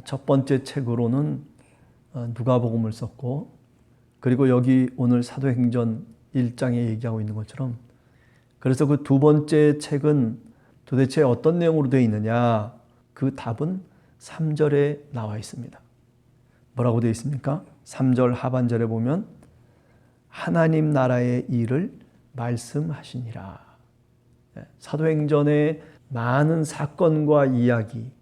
첫 번째 책으로는 누가복음을 썼고, 그리고 여기 오늘 사도행전 1장에 얘기하고 있는 것처럼, 그래서 그 두 번째 책은 도대체 어떤 내용으로 되어 있느냐? 그 답은 3절에 나와 있습니다. 뭐라고 되어 있습니까? 3절 하반절에 보면 하나님 나라의 일을 말씀하시니라. 사도행전의 많은 사건과 이야기,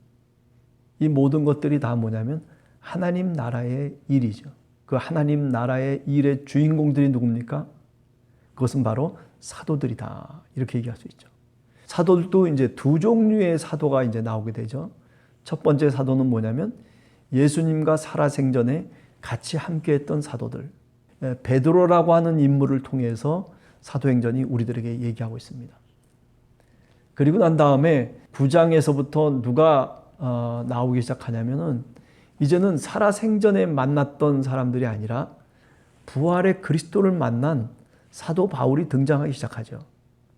이 모든 것들이 다 뭐냐면 하나님 나라의 일이죠. 그 하나님 나라의 일의 주인공들이 누굽니까? 그것은 바로 사도들이다. 이렇게 얘기할 수 있죠. 사도들도 이제 두 종류의 사도가 이제 나오게 되죠. 첫 번째 사도는 뭐냐면 예수님과 살아생전에 같이 함께했던 사도들. 베드로라고 하는 인물을 통해서 사도행전이 우리들에게 얘기하고 있습니다. 그리고 난 다음에 9장에서부터 누가 나오기 시작하냐면은 이제는 살아생전에 만났던 사람들이 아니라 부활의 그리스도를 만난 사도 바울이 등장하기 시작하죠.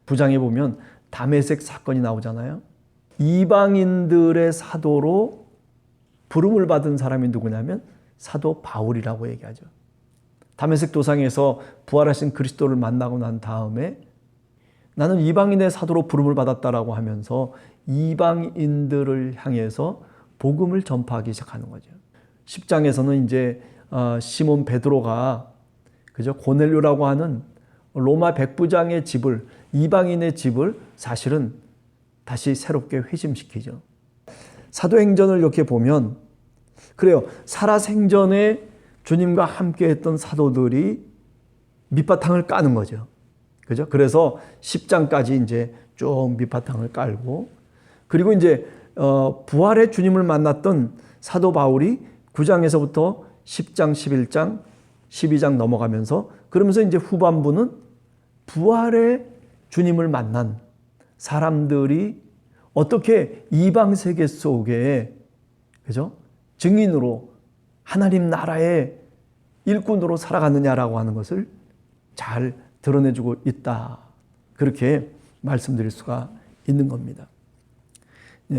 9장에 보면 다메섹 사건이 나오잖아요. 이방인들의 사도로 부름을 받은 사람이 누구냐면 사도 바울이라고 얘기하죠. 다메섹 도상에서 부활하신 그리스도를 만나고 난 다음에 나는 이방인의 사도로 부름을 받았다라고 하면서 이방인들을 향해서 복음을 전파하기 시작하는 거죠. 10장에서는 이제 시몬 베드로가 그죠? 고넬료라고 하는 로마 백부장의 집을, 이방인의 집을 사실은 다시 새롭게 회심시키죠. 사도행전을 이렇게 보면 그래요. 살아생전에 주님과 함께했던 사도들이 밑바탕을 까는 거죠. 그죠? 그래서 10장까지 이제 쭉 밑바탕을 깔고, 그리고 이제 부활의 주님을 만났던 사도 바울이 9장에서부터 10장, 11장, 12장 넘어가면서, 그러면서 이제 후반부는 부활의 주님을 만난 사람들이 어떻게 이방 세계 속에, 그죠? 증인으로 하나님 나라의 일꾼으로 살아가느냐라고 하는 것을 잘 드러내주고 있다. 그렇게 말씀드릴 수가 있는 겁니다.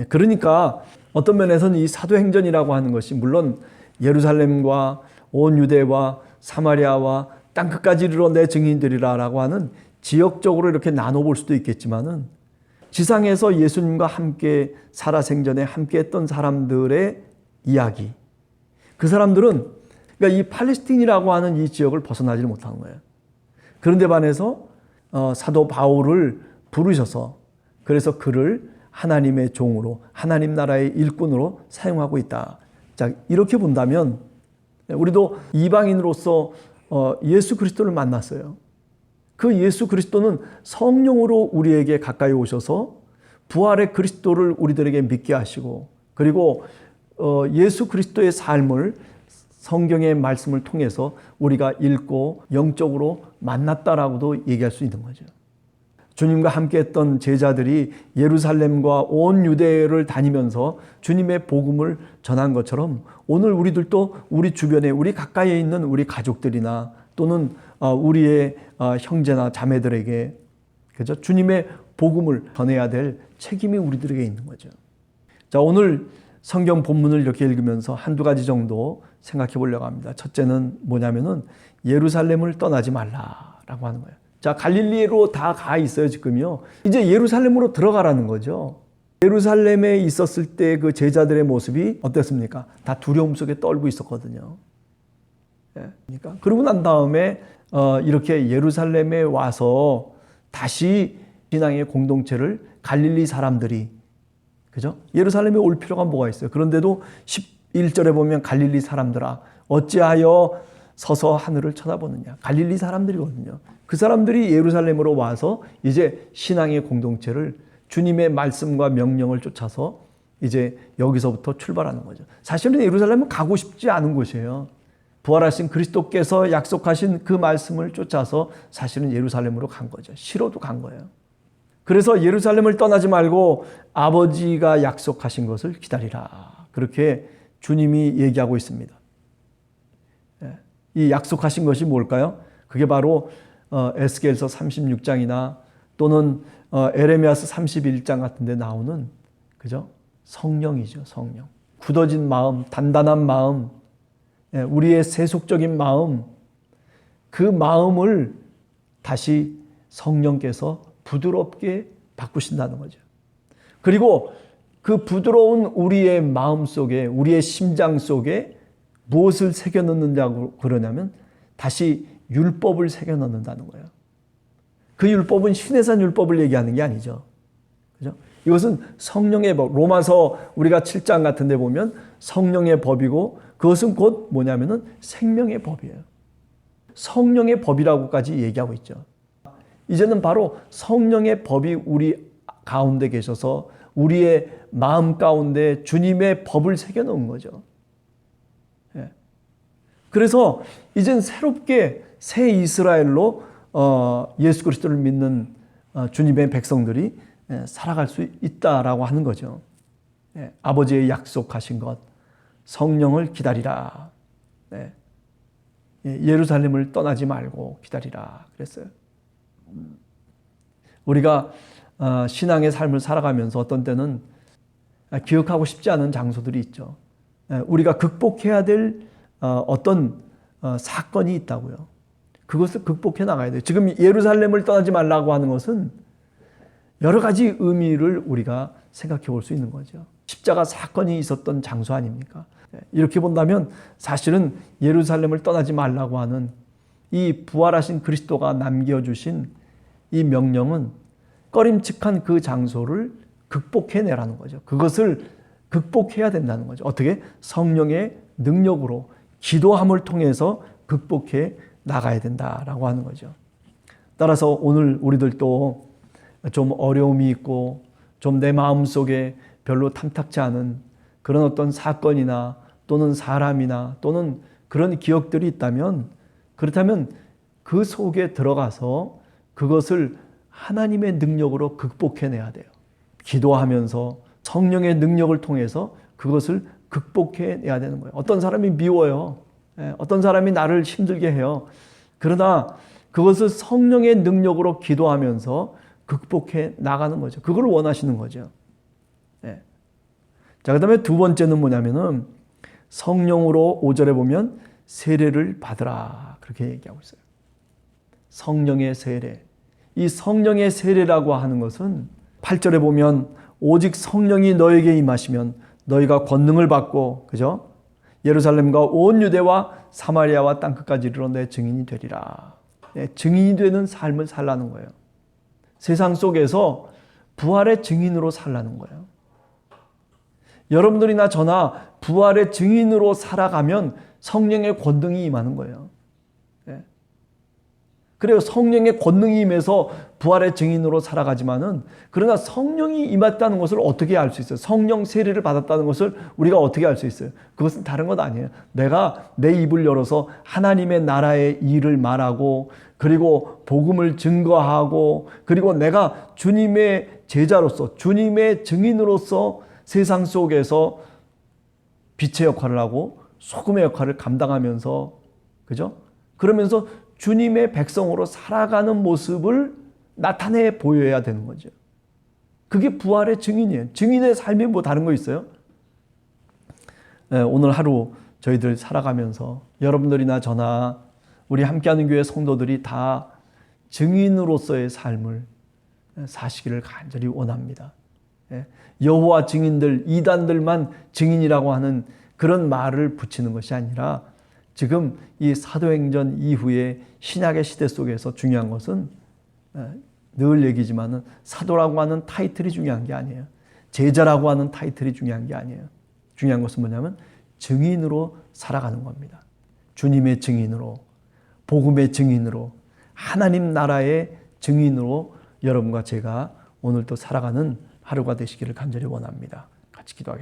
그러니까 어떤 면에서는 이 사도행전이라고 하는 것이 물론 예루살렘과 온 유대와 사마리아와 땅끝까지 이르러 내 증인들이라고 하는 지역적으로 이렇게 나눠볼 수도 있겠지만은 지상에서 예수님과 함께 살아생전에 함께했던 사람들의 이야기, 그 사람들은 그러니까 이 팔레스틴이라고 하는 이 지역을 벗어나지 못하는 거예요. 그런데 반해서 사도 바울을 부르셔서 그래서 그를 하나님의 종으로, 하나님 나라의 일꾼으로 사용하고 있다. 자, 이렇게 본다면 우리도 이방인으로서 예수 그리스도를 만났어요. 그 예수 그리스도는 성령으로 우리에게 가까이 오셔서 부활의 그리스도를 우리들에게 믿게 하시고, 그리고 예수 그리스도의 삶을 성경의 말씀을 통해서 우리가 읽고 영적으로 만났다라고도 얘기할 수 있는 거죠. 주님과 함께했던 제자들이 예루살렘과 온 유대를 다니면서 주님의 복음을 전한 것처럼 오늘 우리들도 우리 주변에 우리 가까이에 있는 우리 가족들이나 또는 우리의 형제나 자매들에게 그죠? 주님의 복음을 전해야 될 책임이 우리들에게 있는 거죠. 자, 오늘 성경 본문을 이렇게 읽으면서 한두 가지 정도 생각해 보려고 합니다. 첫째는 뭐냐면은 예루살렘을 떠나지 말라라고 하는 거예요. 자, 갈릴리로 다 가 있어요, 지금요. 이제 예루살렘으로 들어가라는 거죠. 예루살렘에 있었을 때 그 제자들의 모습이 어땠습니까? 다 두려움 속에 떨고 있었거든요. 그러니까 그러고 난 다음에 이렇게 예루살렘에 와서 다시 신앙의 공동체를 갈릴리 사람들이, 그죠? 예루살렘에 올 필요가 뭐가 있어요? 그런데도 11절에 보면 갈릴리 사람들아 어찌하여 서서 하늘을 쳐다보느냐. 갈릴리 사람들이거든요. 그 사람들이 예루살렘으로 와서 이제 신앙의 공동체를 주님의 말씀과 명령을 쫓아서 이제 여기서부터 출발하는 거죠. 사실은 예루살렘은 가고 싶지 않은 곳이에요. 부활하신 그리스도께서 약속하신 그 말씀을 쫓아서 사실은 예루살렘으로 간 거죠. 시로도 간 거예요. 그래서 예루살렘을 떠나지 말고 아버지가 약속하신 것을 기다리라. 그렇게 주님이 얘기하고 있습니다. 이 약속하신 것이 뭘까요? 그게 바로 에스겔서 36장이나 또는 에레미야서 31장 같은 데 나오는 그죠? 성령이죠. 성령. 굳어진 마음, 단단한 마음, 우리의 세속적인 마음, 그 마음을 다시 성령께서 부드럽게 바꾸신다는 거죠. 그리고 그 부드러운 우리의 마음 속에, 우리의 심장 속에 무엇을 새겨 넣는다고 그러냐면 다시 율법을 새겨 넣는다는 거예요. 그 율법은 신해산 율법을 얘기하는 게 아니죠. 그죠? 이것은 성령의 법. 로마서 우리가 7장 같은 데 보면 성령의 법이고 그것은 곧 뭐냐면은 생명의 법이에요. 성령의 법이라고까지 얘기하고 있죠. 이제는 바로 성령의 법이 우리 가운데 계셔서 우리의 마음 가운데 주님의 법을 새겨 놓은 거죠. 그래서 이젠 새롭게 새 이스라엘로 예수 그리스도를 믿는 주님의 백성들이 살아갈 수 있다라고 하는 거죠. 아버지의 약속하신 것, 성령을 기다리라. 예루살렘을 떠나지 말고 기다리라 그랬어요. 우리가 신앙의 삶을 살아가면서 어떤 때는 기억하고 싶지 않은 장소들이 있죠. 우리가 극복해야 될 어떤 사건이 있다고요. 그것을 극복해 나가야 돼요. 지금 예루살렘을 떠나지 말라고 하는 것은 여러 가지 의미를 우리가 생각해 볼 수 있는 거죠. 십자가 사건이 있었던 장소 아닙니까? 이렇게 본다면 사실은 예루살렘을 떠나지 말라고 하는 이 부활하신 그리스도가 남겨주신 이 명령은 꺼림칙한 그 장소를 극복해내라는 거죠. 그것을 극복해야 된다는 거죠. 어떻게? 성령의 능력으로 기도함을 통해서 극복해 나가야 된다라고 하는 거죠. 따라서 오늘 우리들도 좀 어려움이 있고 좀 내 마음속에 별로 탐탁지 않은 그런 어떤 사건이나 또는 사람이나 또는 그런 기억들이 있다면 그렇다면 그 속에 들어가서 그것을 하나님의 능력으로 극복해내야 돼요. 기도하면서 성령의 능력을 통해서 그것을 극복해내야 되는 거예요. 어떤 사람이 미워요. 어떤 사람이 나를 힘들게 해요. 그러나 그것을 성령의 능력으로 기도하면서 극복해 나가는 거죠. 그걸 원하시는 거죠. 자, 그 다음에 두 번째는 뭐냐면은 성령으로 5절에 보면 세례를 받으라. 그렇게 얘기하고 있어요. 성령의 세례. 이 성령의 세례라고 하는 것은 8절에 보면 오직 성령이 너에게 임하시면 너희가 권능을 받고, 그죠? 예루살렘과 온 유대와 사마리아와 땅끝까지 이르러 내 증인이 되리라. 증인이 되는 삶을 살라는 거예요. 세상 속에서 부활의 증인으로 살라는 거예요. 여러분들이나 저나 부활의 증인으로 살아가면 성령의 권능이 임하는 거예요. 그래요. 성령의 권능이 임해서 부활의 증인으로 살아가지만은 그러나 성령이 임했다는 것을 어떻게 알 수 있어요? 성령 세례를 받았다는 것을 우리가 어떻게 알 수 있어요? 그것은 다른 것 아니에요. 내가 내 입을 열어서 하나님의 나라의 일을 말하고 그리고 복음을 증거하고 그리고 내가 주님의 제자로서 주님의 증인으로서 세상 속에서 빛의 역할을 하고 소금의 역할을 감당하면서 그죠? 그러면서 주님의 백성으로 살아가는 모습을 나타내 보여야 되는 거죠. 그게 부활의 증인이에요. 증인의 삶이 뭐 다른 거 있어요? 오늘 하루 저희들 살아가면서 여러분들이나 저나 우리 함께하는 교회 성도들이 다 증인으로서의 삶을 사시기를 간절히 원합니다. 여호와 증인들, 이단들만 증인이라고 하는 그런 말을 붙이는 것이 아니라 지금 이 사도행전 이후에 신약의 시대 속에서 중요한 것은 늘 얘기지만은 사도라고 하는 타이틀이 중요한 게 아니에요. 제자라고 하는 타이틀이 중요한 게 아니에요. 중요한 것은 뭐냐면 증인으로 살아가는 겁니다. 주님의 증인으로, 복음의 증인으로, 하나님 나라의 증인으로 여러분과 제가 오늘 또 살아가는 하루가 되시기를 간절히 원합니다. 같이 기도하겠습니다.